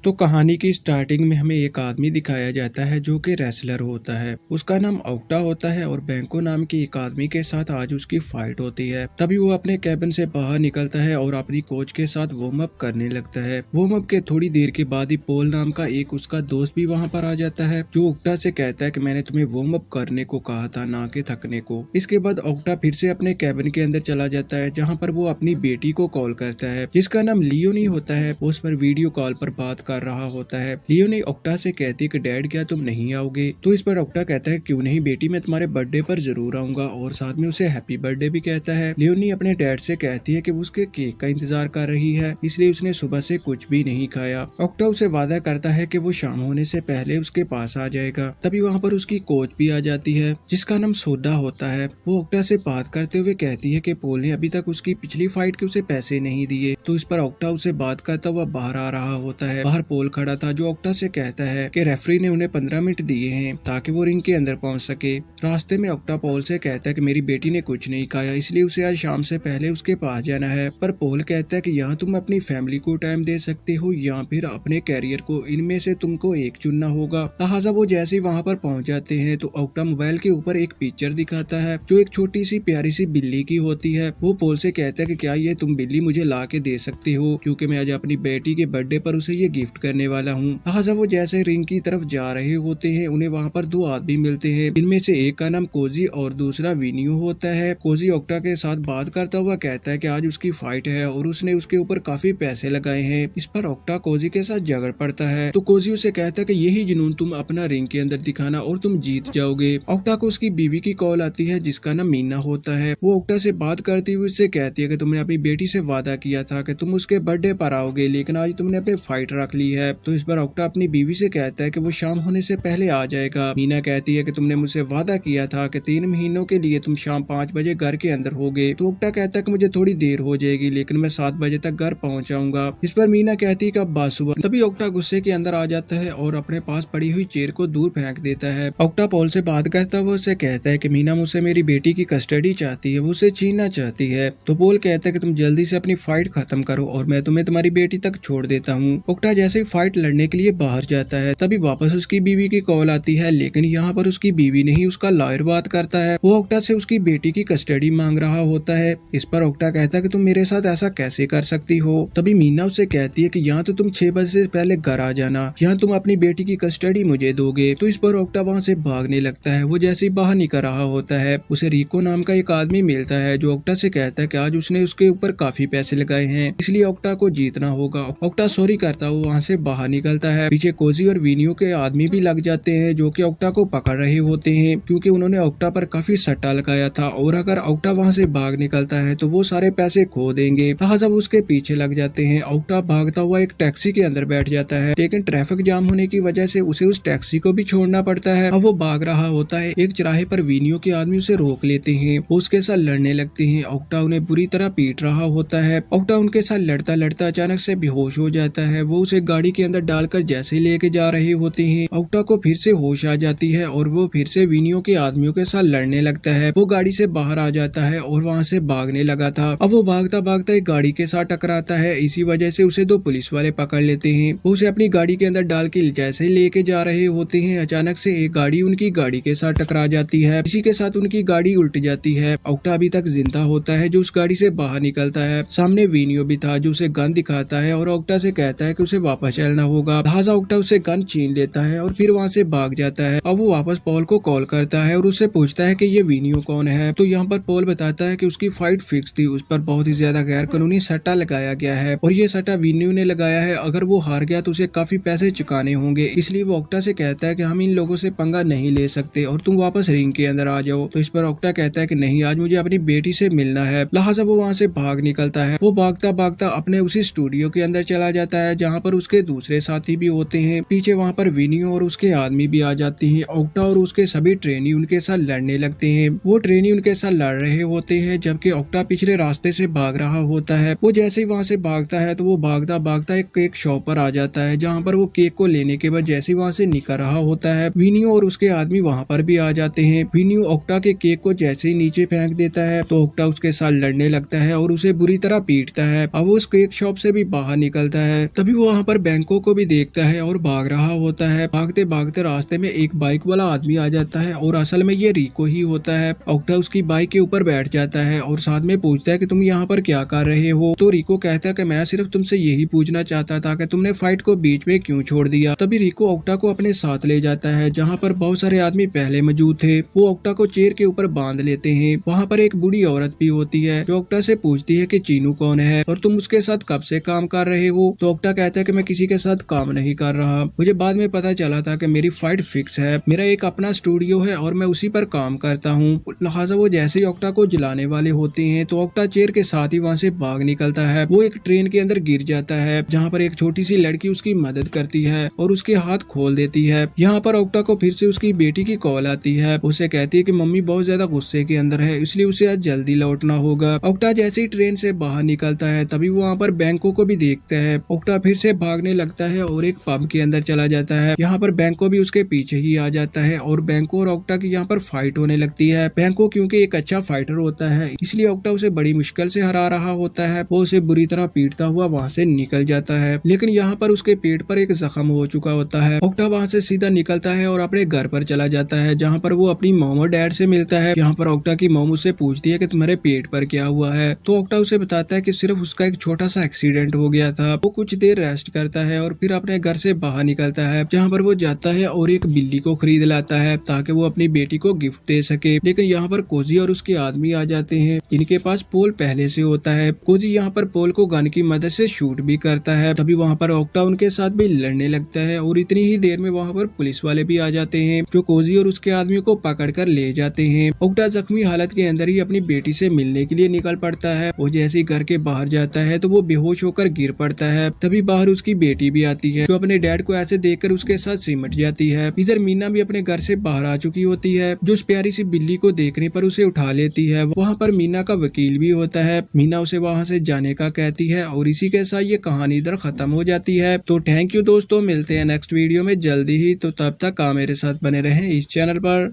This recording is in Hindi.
तो कहानी की स्टार्टिंग में हमें एक आदमी दिखाया जाता है जो कि रेसलर होता है। उसका नाम ओक्टा होता है और बैंको नाम के एक आदमी के साथ आज उसकी फाइट होती है। तभी वो अपने कैबिन से बाहर निकलता है और अपनी कोच के साथ वार्म अप करने लगता है। वार्म अप के थोड़ी देर के बाद ही पोल नाम का एक उसका दोस्त भी वहाँ पर आ जाता है, जो ओक्टा से कहता है कि मैंने तुम्हें वार्म अप करने को कहा था, ना कि थकने को। इसके बाद ओक्टा फिर से अपने कैबिन के अंदर चला जाता है, जहाँ पर वो अपनी बेटी को कॉल करता है जिसका नाम लियोनी होता है। वो उस पर वीडियो कॉल पर बात कर रहा होता है। लियोनी ओक्टा से कहती है कि डैड क्या तुम नहीं आओगे? तो इस पर ओक्टा कहता है क्यों नहीं बेटी, मैं तुम्हारे बर्थडे पर जरूर आऊंगा, और साथ में उसे हैप्पी बर्थडे भी कहता है। लियोनी अपने डैड से कहती है कि वो उसके केक का इंतजार कर रही है, इसलिए उसने सुबह से कुछ भी नहीं खाया। ओक्टा उसे वादा करता है कि वो शाम होने से पहले उसके पास आ जाएगा। तभी वहाँ पर उसकी कोच भी आ जाती है जिसका नाम सोडा होता है। वो ओक्टा से बात करते हुए कहती है कि पोल ने अभी तक उसकी पिछली फाइट के उसे पैसे नहीं दिए। तो इस पर ओक्टा उसे बात करता हुआ बाहर आ रहा होता है। बाहर पोल खड़ा था जो ओक्टा से कहता है कि रेफरी ने उन्हें 15 मिनट दिए हैं ताकि वो रिंग के अंदर पहुंच सके। रास्ते में ओक्टा पोल से कहता है कि मेरी बेटी ने कुछ नहीं खाया, इसलिए उसे आज शाम से पहले उसके पास जाना है। पर पोल कहता है कि यहाँ तुम अपनी फैमिली को टाइम दे सकते हो या फिर अपने कैरियर को, इनमें से तुमको एक चुनना होगा। लिहाजा वो जैसे ही वहाँ पर पहुंच जाते हैं तो ओक्टा मोबाइल के ऊपर एक पिक्चर दिखाता है जो एक छोटी सी प्यारी सी बिल्ली की होती है। वो पोल से कहता है कि क्या ये तुम बिल्ली मुझे ला के दे सकते हो, क्योंकि मैं आज अपनी बेटी के बर्थडे पर उसे ये गिफ्ट करने वाला हूँ। लिहाजा वो जैसे रिंग की तरफ जा रहे होते हैं, उन्हें वहाँ पर दो आदमी मिलते हैं। इनमें से एक का नाम कोजी और दूसरा विनियो होता है। कोजी ओक्टा के साथ बात करता हुआ कहता है कि आज उसकी फाइट है और उसने उसके ऊपर काफी पैसे लगाए हैं। इस पर ओक्टा कोजी के साथ झगड़ पड़ता है तो कोजी उसे कहता है कि यही जुनून तुम अपना रिंग के अंदर दिखाना और तुम जीत जाओगे। ओक्टा को उसकी बीवी की कॉल आती है जिसका नाम मीना होता है। वो ओक्टा से बात करती हुई उससे कहती है कि तुमने अपनी बेटी से वादा किया था कि तुम उसके बर्थडे पर आओगे, लेकिन आज तुमने अपनी फाइट रख ली है। तो इस पर ओक्टा अपनी बीवी से कहता है कि वो शाम होने से पहले आ जाएगा। मीना कहती है कि तुमने मुझसे वादा किया था कि 3 महीनों के लिए तुम शाम 5 बजे घर के अंदर होगे। तो ओक्टा कहता है कि मुझे थोड़ी देर हो जाएगी, लेकिन मैं 7 बजे तक घर पहुंच जाऊंगा। इस पर मीना कहती है कि अब बात सुबह। तभी ओक्टा गुस्से के अंदर आ जाता है और अपने पास पड़ी हुई चेयर को दूर फेंक देता है। ओक्टा पोल से बात करता हुआ उसे कहता है कि मीना मुझसे मेरी बेटी की कस्टडी चाहती है, वो उसे छीनना चाहती है। तो पोल कहता है कि तुम जल्दी से अपनी फाइट खत्म करो और मैं तुम्हें तुम्हारी बेटी तक छोड़ देता हूँ। ओक्टा जैसे ही फाइट लड़ने के लिए बाहर जाता है तभी वापस उसकी बीवी की कॉल आती है, लेकिन यहाँ पर उसकी बीवी नहीं, उसका लॉयर बात करता है। वो ओक्टा से उसकी बेटी की कस्टडी मांग रहा होता है। इस पर ओक्टा कहता है कि तुम मेरे साथ ऐसा कैसे कर सकती हो? तभी मीना उससे कहती है कि यहाँ तो तुम 6 बजे से पहले घर आ जाना, यहाँ तुम अपनी बेटी की कस्टडी मुझे दोगे। तो इस पर ओक्टा वहाँ से भागने लगता है। वो जैसे ही बाहर निकल रहा होता है उसे रिको नाम का एक आदमी मिलता है जो ओक्टा से कहता है कि आज उसने उसके ऊपर काफी पैसे लगाए हैं, इसलिए ओक्टा को जीतना होगा। ओक्टा सॉरी करता हुआ वहाँ से बाहर निकलता है। पीछे कोजी और विनियो के आदमी भी लग जाते हैं जो कि ओक्टा को पकड़ रहे होते हैं, क्योंकि उन्होंने ओक्टा पर काफी सट्टा लगाया था और अगर ओक्टा वहाँ से भाग निकलता है तो वो सारे पैसे खो देंगे। लिहाजा वो उसके पीछे लग जाते हैं। ओक्टा भागता हुआ एक टैक्सी के अंदर बैठ जाता है, लेकिन ट्रैफिक जाम होने की वजह से उसे उस टैक्सी को भी छोड़ना पड़ता है। अब वो भाग रहा होता है। एक चौराहे पर विनियो के आदमी उसे रोक लेते हैं, वो उसके साथ लड़ने लगते हैं। ओक्टा उन्हें बुरी तरह पीट रहा होता है। ओक्टा उनके साथ लड़ता लड़ता अचानक से बेहोश हो जाता है। वो उसे गाड़ी के अंदर डालकर जैसे ही लेके जा रहे होते हैं, ओक्टा को फिर से होश आ जाती है और वो फिर से विनियो के आदमियों के साथ लड़ने लगता है। वो गाड़ी से बाहर आ जाता है और वहाँ से भागने लगा था। अब वो भागता भागता एक गाड़ी के साथ टकराता है। इसी वजह से उसे 2 पुलिस वाले पकड़ लेते हैं। वो उसे अपनी गाड़ी के अंदर डाल के जैसे ही लेके जा रहे होते हैं, अचानक से एक गाड़ी उनकी गाड़ी के साथ टकरा जाती है। इसी के साथ उनकी गाड़ी उल्ट जाती है। ओक्टा अभी तक जिंदा होता है जो उस गाड़ी से बाहर निकलता है। सामने विनियो भी था जो उसे गन दिखाता है और ओक्टा से कहता है कि उसे वापस चलना होगा। लिहाजा ओक्टा उसे गन छीन लेता है और फिर वहाँ से भाग जाता है। अब वो वापस पॉल को कॉल करता है और उससे पूछता है कि ये विनियो कौन है। तो यहाँ पर पॉल बताता है कि उसकी फाइट फिक्स थी, उस पर बहुत ही ज्यादा गैर कानूनी सट्टा लगाया गया है और ये सट्टा विनियो ने लगाया है। अगर वो हार गया तो उसे काफी पैसे चुकाने होंगे, इसलिए वो ओक्टा से कहता है कि हम इन लोगों से पंगा नहीं ले सकते और तुम वापस रिंग के अंदर आ जाओ। तो इस पर ओक्टा कहता है कि नहीं, आज मुझे अपनी बेटी से मिलना है। लिहाजा वो वहाँ से भाग निकलता है। वो भागता भागता अपने उसी स्टूडियो के अंदर चला जाता है जहाँ पर उसके दूसरे साथी भी होते हैं। पीछे वहाँ पर विनियो और उसके आदमी भी आ जाते हैं। ओक्टा और उसके सभी ट्रेनी उनके साथ लड़ने लगते हैं। वो ट्रेनी उनके साथ लड़ रहे होते हैं जबकि ओक्टा पिछले रास्ते से भाग रहा होता है। वो जैसे ही वहाँ से भागता है तो वो भागता भागता एक केक शॉप पर आ जाता है जहाँ पर वो केक को लेने के बाद जैसे ही वहाँ से निकल रहा होता है, विनियो और उसके आदमी वहाँ पर भी आ जाते हैं। विनियो ओक्टा के केक को जैसे ही नीचे फेंक देता है तो ओक्टा उसके साथ लड़ने लगता है और उसे बुरी तरह पीटता है। अब वो उस केक शॉप से भी बाहर निकलता है। तभी वो वहाँ पर पर बैंको को भी देखता है और भाग रहा होता है। भागते भागते रास्ते में एक बाइक वाला आदमी आ जाता है और असल में ये रिको ही होता है। ओक्टा उसकी बाइक के ऊपर बैठ जाता है और साथ में पूछता है कि तुम यहाँ पर क्या कर रहे हो। तो रिको कहता है कि मैं सिर्फ तुमसे यही पूछना चाहता था कि तुमने फाइट को बीच में क्यों छोड़ दिया। तभी रिको ओक्टा को अपने साथ ले जाता है जहाँ पर बहुत सारे आदमी पहले मौजूद थे। वो ओक्टा को चेयर के ऊपर बांध लेते हैं। वहाँ पर एक बूढ़ी औरत भी होती है जो ओक्टा से पूछती है कि चीनू कौन है और तुम उसके साथ कब से काम कर रहे हो। तो ओक्टा कहता है कि मैं किसी के साथ काम नहीं कर रहा, मुझे बाद में पता चला था कि मेरी फाइट फिक्स है, मेरा एक अपना स्टूडियो है और मैं उसी पर काम करता हूँ। लिहाजा वो जैसे ही ओक्टा को जलाने वाले होते हैं तो ओक्टा चेयर के साथ ही वहाँ से भाग निकलता है। वो एक ट्रेन के अंदर गिर जाता है जहाँ पर एक छोटी सी लड़की उसकी मदद करती है और उसके हाथ खोल देती है। यहाँ पर ओक्टा को फिर से उसकी बेटी की कॉल आती है। उसे कहती है कि मम्मी बहुत ज्यादा गुस्से के अंदर है, इसलिए उसे आज जल्दी लौटना होगा। ओक्टा जैसे ही ट्रेन से बाहर निकलता है तभी वो वहाँ पर बैंको को भी देखता है। ओक्टा फिर से भागने लगता है और एक पब के अंदर चला जाता है। यहाँ पर बैंको भी उसके पीछे ही आ जाता है और बैंको और ओक्टा की यहाँ पर फाइट होने लगती है। बैंको क्योंकि एक अच्छा फाइटर होता है इसलिए ओक्टा उसे बड़ी मुश्किल से हरा रहा होता है। वो उसे बुरी तरह पीटता हुआ वहाँ से निकल जाता है, लेकिन यहाँ पर उसके पेट पर एक जख्म हो चुका होता है। ओक्टा वहाँ से सीधा निकलता है और अपने घर पर चला जाता है जहाँ पर वो अपनी मॉम और डैड से मिलता है। यहाँ पर ओक्टा की मॉम उससे पूछती है कि तुम्हारे पेट पर क्या हुआ है। तो ओक्टा उसे बताता है कि सिर्फ उसका एक छोटा सा एक्सीडेंट हो गया था। वो कुछ देर रेस्ट करता है और फिर अपने घर से बाहर निकलता है जहाँ पर वो जाता है और एक बिल्ली को खरीद लाता है ताकि वो अपनी बेटी को गिफ्ट दे सके। लेकिन यहाँ पर कोजी और उसके आदमी आ जाते हैं जिनके पास पोल पहले से होता है। कोजी यहाँ पर पोल को गन की मदद से शूट भी करता है। तभी वहाँ पर ओक्टा उनके साथ भी लड़ने लगता है और इतनी ही देर में वहाँ पर पुलिस वाले भी आ जाते हैं जो कोजी और उसके आदमी को पकड़ कर ले जाते हैं। ओक्टा जख्मी हालत के अंदर ही अपनी बेटी से मिलने के लिए निकल पड़ता है। वो जैसे ही घर के बाहर जाता है तो वो बेहोश होकर गिर पड़ता है। तभी बाहर उसकी बेटी भी आती है जो अपने डैड को ऐसे देखकर उसके साथ सिमट जाती है। इधर मीना भी अपने घर से बाहर आ चुकी होती है जो उस प्यारी सी बिल्ली को देखने पर उसे उठा लेती है। वहाँ पर मीना का वकील भी होता है। मीना उसे वहाँ से जाने का कहती है और इसी के साथ ये कहानी इधर खत्म हो जाती है। तो थैंक यू दोस्तों, मिलते हैं नेक्स्ट वीडियो में जल्दी ही। तो तब तक आप मेरे साथ बने रहें इस चैनल पर।